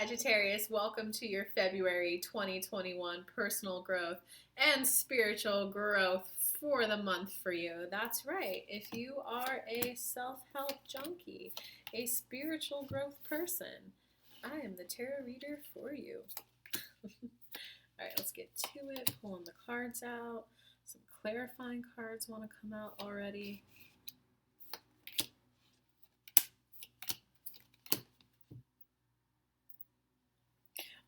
Sagittarius, welcome to your February 2021 personal growth and spiritual growth for the month for you. That's right. If you are a self help junkie, a spiritual growth person, I am the tarot reader for you. All right, let's get to it. Pulling the cards out. Some clarifying cards want to come out already.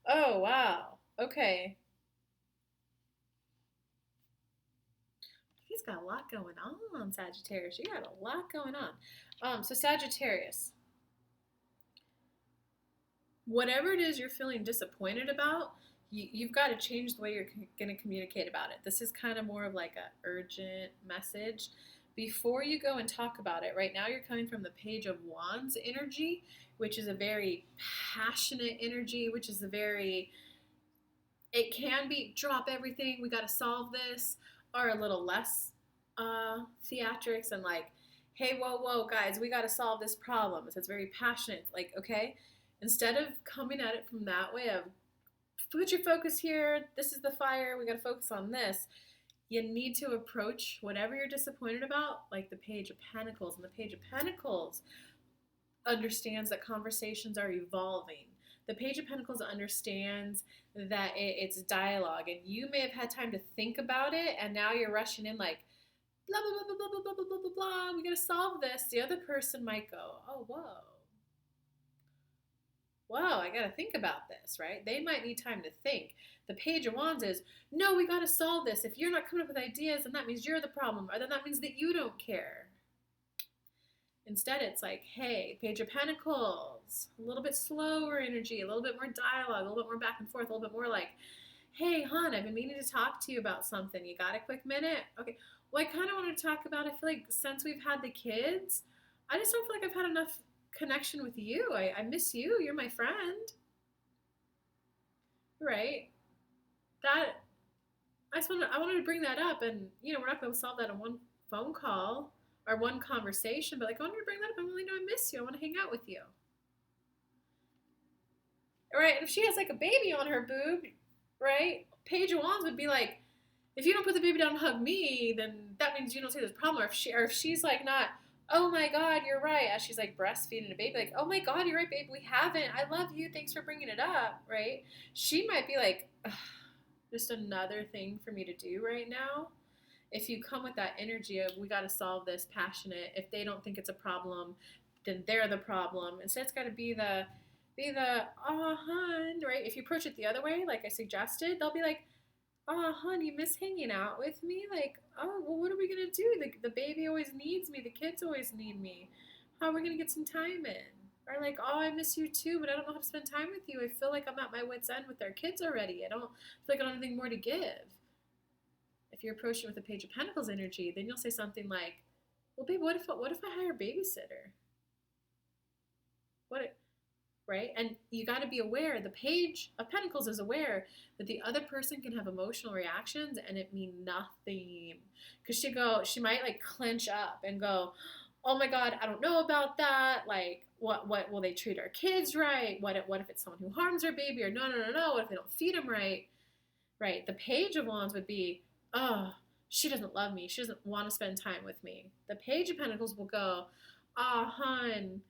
Oh, wow. Okay. He's got a lot going on, Sagittarius. You got a lot going on. So Sagittarius, whatever it is you're feeling disappointed about, you've got to change the way you're going to communicate about it. This is kind of more of like a urgent message. Before you go and talk about it, right now you're coming from the Page of Wands energy, which is a very passionate energy, which is a very, it can be drop everything, we got to solve this, or a little less theatrics and like, hey, whoa, guys, we got to solve this problem. So it's very passionate. It's like, okay, instead of coming at it from that way of put your focus here, this is the fire, we got to focus on this, you need to approach whatever you're disappointed about like the Page of Pentacles. And the Page of Pentacles understands that conversations are evolving. The Page of Pentacles understands that it's dialogue, and you may have had time to think about it, and now you're rushing in like, blah, blah, blah, blah, blah, blah, blah, blah, blah, blah, we gotta solve this. The other person might go, oh, whoa, I gotta think about this, right? They might need time to think. The Page of Wands is, no, we gotta solve this. If you're not coming up with ideas, then that means you're the problem, or then that means that you don't care. Instead, it's like, hey, Page of Pentacles, a little bit slower energy, a little bit more dialogue, a little bit more back and forth, a little bit more like, hey, hon, I've been meaning to talk to you about something. You got a quick minute? Okay. Well, I kind of want to talk about, I feel like since we've had the kids, I just don't feel like I've had enough connection with you. I miss you. You're my friend. Right? That, I wanted to bring that up, and, we're not going to solve that in one phone call or one conversation, but like, I wanted to bring that up. I really know I miss you. I want to hang out with you. Right? And if she has like a baby on her boob, right? Page of Wands would be like, if you don't put the baby down and hug me, then that means you don't see this problem. Or if she's like not, oh my God, you're right, as she's like breastfeeding a baby, like, oh my God, you're right, babe, we haven't. I love you. Thanks for bringing it up, right? She might be like, just another thing for me to do right now. If you come with that energy of we got to solve this, passionate, if they don't think it's a problem, then they're the problem. Instead, it's got to be the oh hun, right? If you approach it the other way, like I suggested, they'll be like, oh hun, you miss hanging out with me? Like, oh well, what are we gonna do? The baby always needs me. The kids always need me. How are we gonna get some time in? Or like, oh, I miss you too, but I don't know how to spend time with you. I feel like I'm at my wit's end with our kids already. I don't feel like I don't have anything more to give. If you're approaching with a Page of Pentacles energy, then you'll say something like, well, babe, what if I hire a babysitter? Right? And you got to be aware, the Page of Pentacles is aware that the other person can have emotional reactions and it mean nothing. Because she might like clench up and go, oh my God, I don't know about that. Like, what will they treat our kids right? What if it's someone who harms our baby? Or no. What if they don't feed them right? Right? The Page of Wands would be, oh, she doesn't love me. She doesn't want to spend time with me. The Page of Pentacles will go, oh, hun,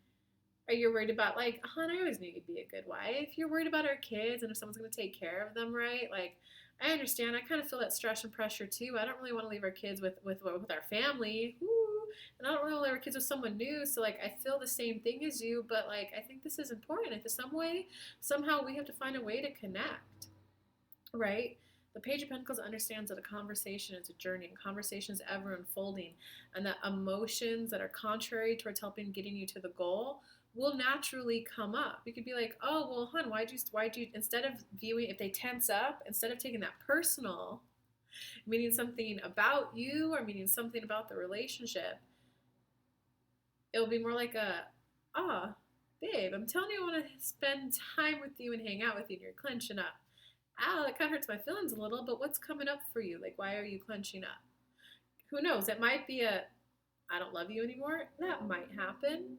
are you worried about, like, hon, I always knew you'd be a good wife. You're worried about our kids and if someone's going to take care of them, right? Like, I understand. I kind of feel that stress and pressure too. I don't really want to leave our kids with our family. Woo. And I don't really want to leave our kids with someone new. So, like, I feel the same thing as you, but, like, I think this is important. In some way, somehow we have to find a way to connect, right? The Page of Pentacles understands that a conversation is a journey, and conversation is ever unfolding, and that emotions that are contrary towards helping getting you to the goal will naturally come up. You could be like, oh, well, hon, why'd you, instead of viewing, if they tense up, instead of taking that personal, meaning something about you or meaning something about the relationship, it'll be more like babe, I'm telling you I want to spend time with you and hang out with you, and you're clenching up. Ow, that kind of hurts my feelings a little, but what's coming up for you? Like, why are you clenching up? Who knows? It might be I don't love you anymore. That might happen.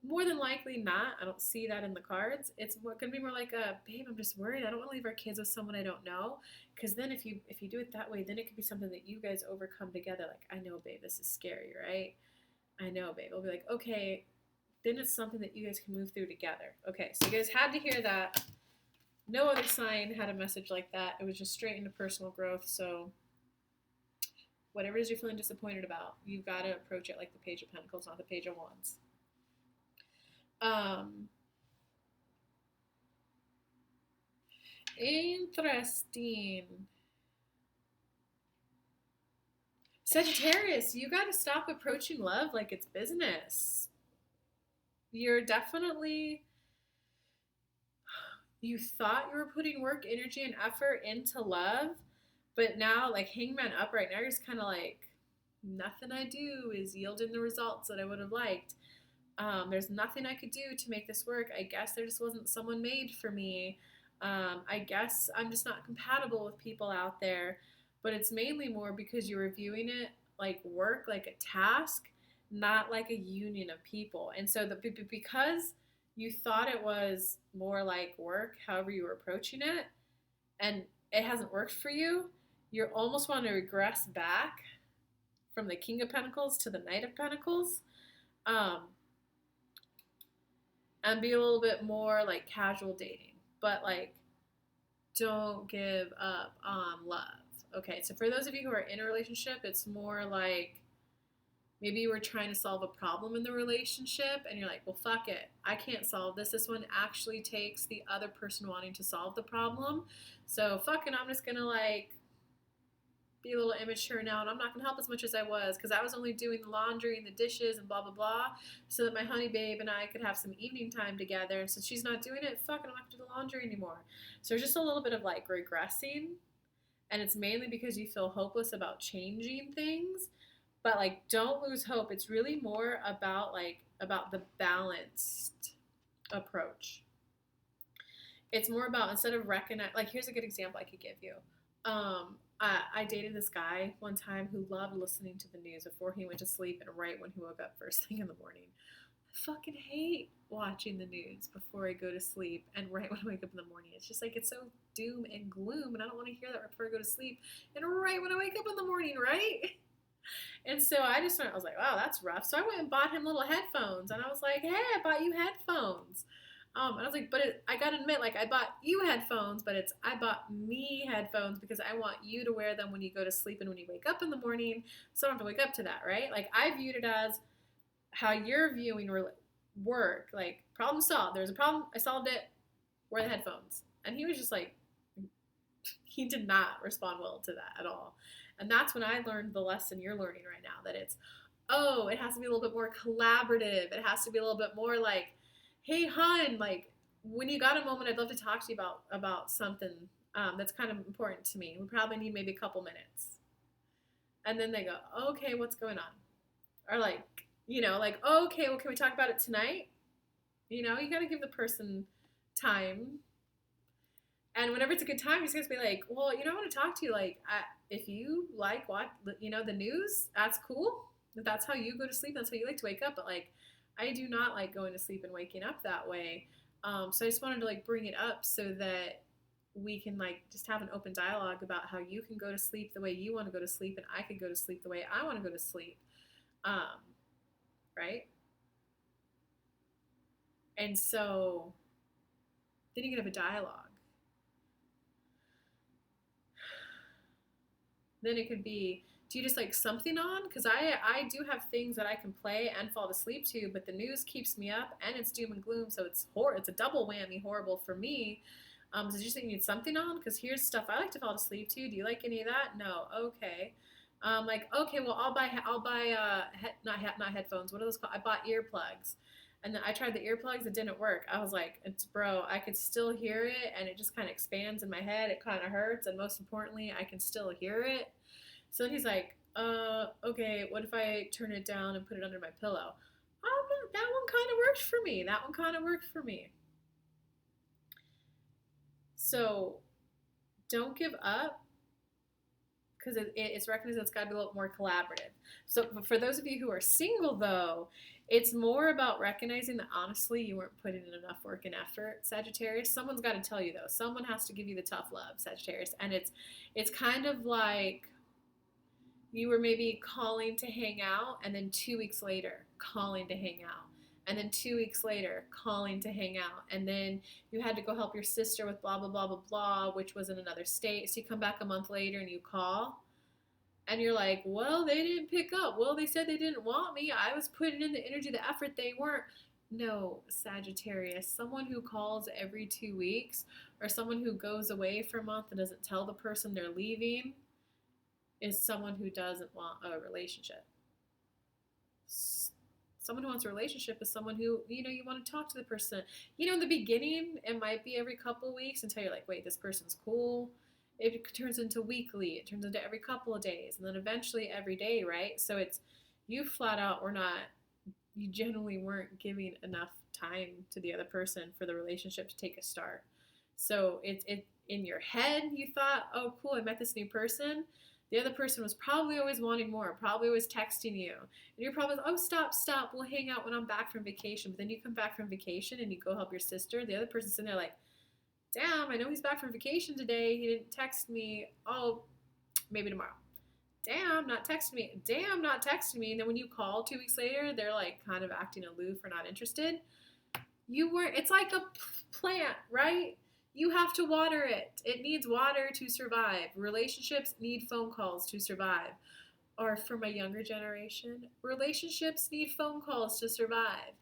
more than likely not. I don't see that in the cards. It's going to be more like a, babe, I'm just worried. I don't want to leave our kids with someone I don't know. Because then if you do it that way, then it could be something that you guys overcome together. Like, I know, babe, this is scary, right? I know, babe. I'll be like, okay, then it's something that you guys can move through together. Okay, so you guys had to hear that. No other sign had a message like that. It was just straight into personal growth. So whatever it is you're feeling disappointed about, you've got to approach it like the Page of Pentacles, not the Page of Wands. Interesting. Sagittarius, you got to stop approaching love like it's business. You're definitely, you thought you were putting work, energy, and effort into love, but now, like Hangman up right now, you're just kind of like, nothing I do is yielding the results that I would have liked. There's nothing I could do to make this work. I guess there just wasn't someone made for me. I guess I'm just not compatible with people out there. But it's mainly more because you're viewing it like work, like a task, not like a union of people. And so because you thought it was more like work, however you were approaching it, and it hasn't worked for you, you almost want to regress back from the King of Pentacles to the Knight of Pentacles. And be a little bit more like casual dating, but like don't give up on love. Okay, so for those of you who are in a relationship, it's more like maybe you were trying to solve a problem in the relationship and you're like, well, fuck it, I can't solve this. This one actually takes the other person wanting to solve the problem. So fucking, I'm just gonna like be a little immature now, and I'm not gonna help as much as I was because I was only doing the laundry and the dishes and blah blah blah, so that my honey babe and I could have some evening time together. And since she's not doing it, fuck, I don't have to do the laundry anymore. So there's just a little bit of like regressing, and it's mainly because you feel hopeless about changing things. But like, don't lose hope. It's really more about the balanced approach. It's more about, instead of recognize, like, here's a good example I could give you. I dated this guy one time who loved listening to the news before he went to sleep and right when he woke up first thing in the morning. I fucking hate watching the news before I go to sleep and right when I wake up in the morning. It's just like, it's so doom and gloom, and I don't want to hear that right before I go to sleep and right when I wake up in the morning, right? And so I was like, wow, that's rough. So I went and bought him little headphones, and I was like, hey, I bought you headphones. And I was like, but I gotta admit, like, I bought you headphones, but I bought me headphones because I want you to wear them when you go to sleep and when you wake up in the morning, so I don't have to wake up to that, right? Like, I viewed it as how you're viewing work, like, problem solved. There was a problem, I solved it, wear the headphones. And he was just like, he did not respond well to that at all. And that's when I learned the lesson you're learning right now, that it's, oh, it has to be a little bit more collaborative. It has to be a little bit more like, hey, hon, like, when you got a moment, I'd love to talk to you about something that's kind of important to me. We probably need maybe a couple minutes. And then they go, okay, what's going on? Or like, like, okay, well, can we talk about it tonight? You got to give the person time. And whenever it's a good time, you're supposed to be like, well, I want to talk to you. Like, if you like what, the news, that's cool. If that's how you go to sleep, that's how you like to wake up. But like, I do not like going to sleep and waking up that way. So I just wanted to like bring it up so that we can like just have an open dialogue about how you can go to sleep the way you want to go to sleep, and I can go to sleep the way I want to go to sleep. Right? And so then you can have a dialogue. Then it could be, do you just like something on? Because I do have things that I can play and fall asleep to, but the news keeps me up and it's doom and gloom, so it's a double whammy horrible for me. So do you think you need something on? Because here's stuff I like to fall asleep to. Do you like any of that? No. Okay. Like, okay, well, I'll buy not headphones. What are those called? I bought earplugs. And then I tried the earplugs. It didn't work. I was like, bro, I could still hear it, and it just kind of expands in my head. It kind of hurts, and most importantly, I can still hear it. So then he's like, okay, what if I turn it down and put it under my pillow? Oh, no, that one kind of worked for me. So don't give up. because it's recognized it's got to be a little more collaborative. So for those of you who are single, though, it's more about recognizing that honestly you weren't putting in enough work and effort, Sagittarius. Someone's got to tell you though. Someone has to give you the tough love, Sagittarius, and it's kind of like you were maybe calling to hang out, and then 2 weeks later calling to hang out. And then 2 weeks later, calling to hang out. And then you had to go help your sister with blah, blah, blah, blah, blah, which was in another state. So you come back a month later and you call. And you're like, well, they didn't pick up. Well, they said they didn't want me. I was putting in the energy, the effort. They weren't. No, Sagittarius. Someone who calls every 2 weeks, or someone who goes away for a month and doesn't tell the person they're leaving, is someone who doesn't want a relationship. Someone who wants a relationship is someone who, you want to talk to the person. In the beginning, it might be every couple of weeks until you're like, wait, this person's cool. It turns into weekly. It turns into every couple of days. And then eventually every day, right? So it's, you flat out you generally weren't giving enough time to the other person for the relationship to take a start. So it in your head, you thought, oh, cool, I met this new person. The other person was probably always wanting more, probably always texting you. And you're probably, oh, stop, we'll hang out when I'm back from vacation. But then you come back from vacation and you go help your sister. The other person's sitting there like, damn, I know he's back from vacation today. He didn't text me. Oh, maybe tomorrow. Damn, not texting me. Damn, not texting me. And then when you call 2 weeks later, they're like kind of acting aloof or not interested. It's like a plant, right? You have to water it. It needs water to survive. Relationships need phone calls to survive. Or for my younger generation, relationships need phone calls to survive.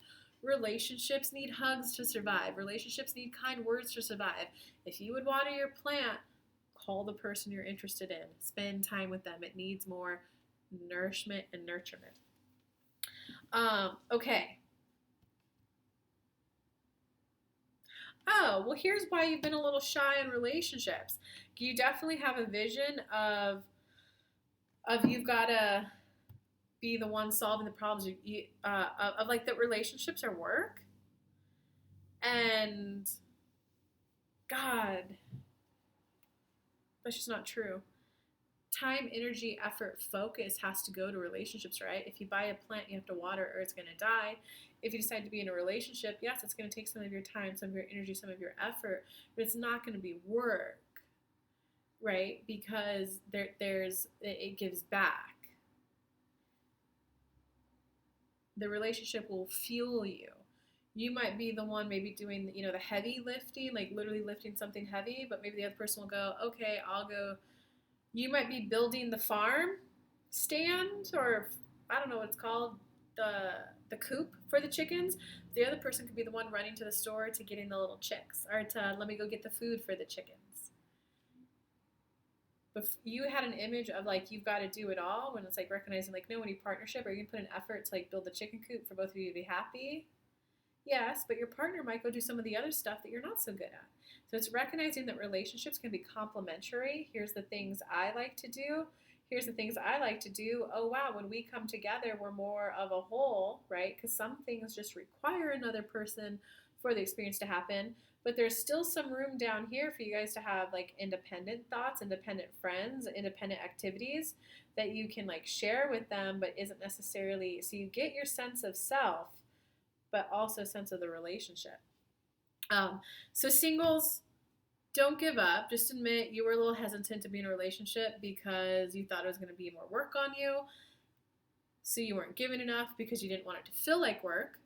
Relationships need hugs to survive. Relationships need kind words to survive. If you would water your plant, call the person you're interested in. Spend time with them. It needs more nourishment and nurturement. Okay. Oh, well, here's why you've been a little shy in relationships. You definitely have a vision of you've got to be the one solving the problems of like that relationships are work. And God, that's just not true. Time, energy, effort, focus has to go to relationships, right? If you buy a plant, you have to water or it's going to die. If you decide to be in a relationship, yes, it's going to take some of your time, some of your energy, some of your effort, but it's not going to be work, right? Because it gives back. The relationship will fuel you. You might be the one maybe doing, the heavy lifting, like literally lifting something heavy, but maybe the other person will go, okay, I'll go. You might be building the farm stand, or I don't know what it's called, the coop for the chickens. The other person could be the one running to the store to getting the little chicks, or to let me go get the food for the chickens. But you had an image of like you've got to do it all, when it's like recognizing like, no, when you partnership, are you gonna put an effort to like build the chicken coop for both of you to be happy? Yes, but your partner might go do some of the other stuff that you're not so good at. So it's recognizing that relationships can be complementary. Here's the things I like to do. Here's the things I like to do. Oh, wow, when we come together, we're more of a whole, right? Because some things just require another person for the experience to happen. But there's still some room down here for you guys to have like independent thoughts, independent friends, independent activities that you can like share with them, but isn't necessarily, so you get your sense of self, but also a sense of the relationship. So singles, don't give up. Just admit you were a little hesitant to be in a relationship because you thought it was going to be more work on you. So you weren't giving enough because you didn't want it to feel like work.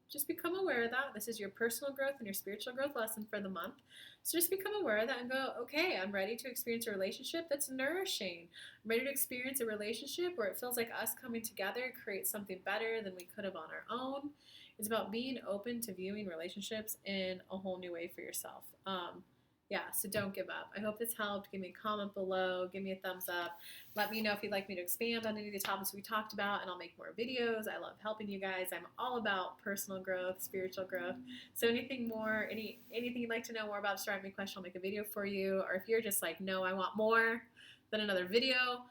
Just become aware of that. This is your personal growth and your spiritual growth lesson for the month. So just become aware of that and go, okay, I'm ready to experience a relationship that's nourishing. I'm ready to experience a relationship where it feels like us coming together creates something better than we could have on our own. It's about being open to viewing relationships in a whole new way for yourself. So don't give up. I hope this helped. Give me a comment below. Give me a thumbs up. Let me know if you'd like me to expand on any of the topics we talked about, and I'll make more videos. I love helping you guys. I'm all about personal growth, spiritual growth. So anything more, anything you'd like to know more about, just write me a question. I'll make a video for you. Or if you're just like, no, I want more than another video,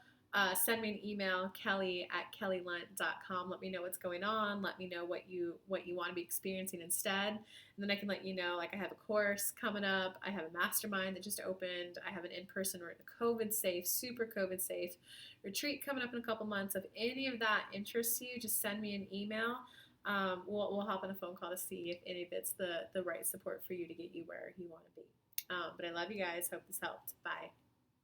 send me an email, kelly@kellylunt.com. Let me know what's going on. Let me know what you want to be experiencing instead. And then I can let you know, like I have a course coming up. I have a mastermind that just opened. I have an in-person COVID safe, super COVID safe retreat coming up in a couple months. If any of that interests you, just send me an email. We'll hop on a phone call to see if any of it's the right support for you to get you where you want to be. But I love you guys. Hope this helped. Bye.